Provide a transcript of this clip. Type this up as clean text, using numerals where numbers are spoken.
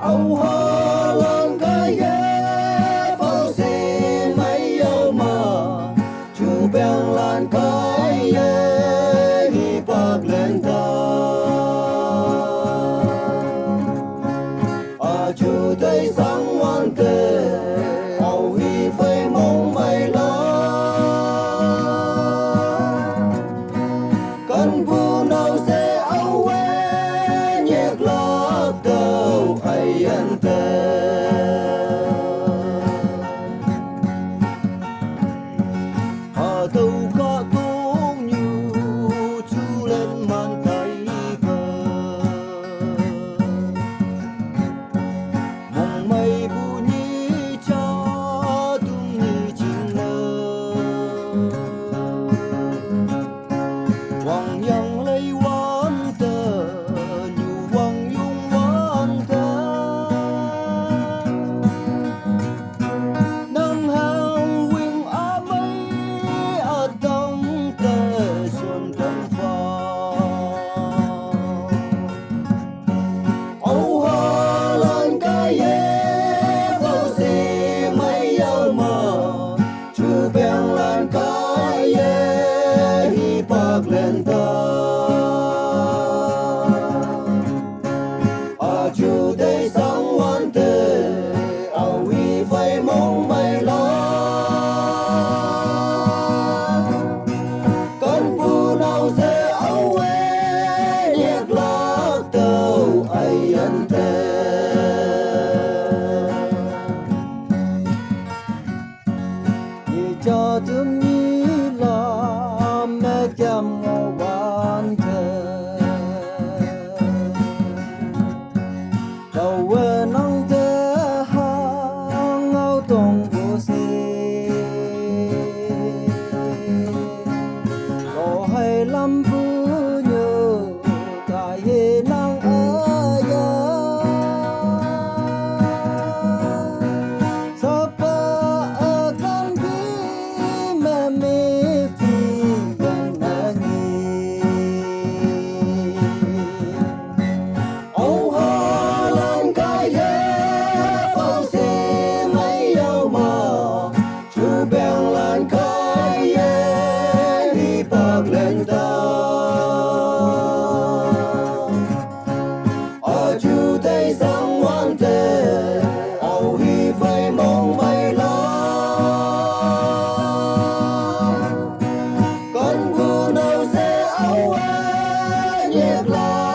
âu hoa lan cái ghé phao xe mấy yêu mơ chú bèn lan cái ghé hi bạc lên ta à chú thấy sáng ngoan tê âu hi phơi mong mây lá cần bu nào sẽ âu quê nhạc lắc đầu ai ăn tê à đâu có tung như chú lên màn tay cờ mong mây bu ni cho tung ni chim nơ hoàng yang lấy quan tơ như hoàng dung quan tơ nâng hàng quyên á mây ở đông tơ xuân đông pha âu hoa lan cái ghé phao xe mấy yêu mơ chú bèn lan cái ghé hi bạc lên ta à chú thấy sáng ngoan tê âu hi phơi mong mây lá cần bu nào sẽ âu quê nhạc lắc đầu ai ăn tê như cho thương như là mẹ chăm ngô quan thơ đầu quê nắng thế hang ngao tông vô xe có hay lắm bu nhớ tại hệ nắng ở nhà sắp ở căn khi mẹ mê phi gần anh âu hoa lan cái ghé phao xe mấy yêu mơ chú bèn lan cái ghé đi bạc lên ta à chú thấy sáng ngoan tê âu hi phơi mong mây lá cần bu nào sẽ âu quê nhạc la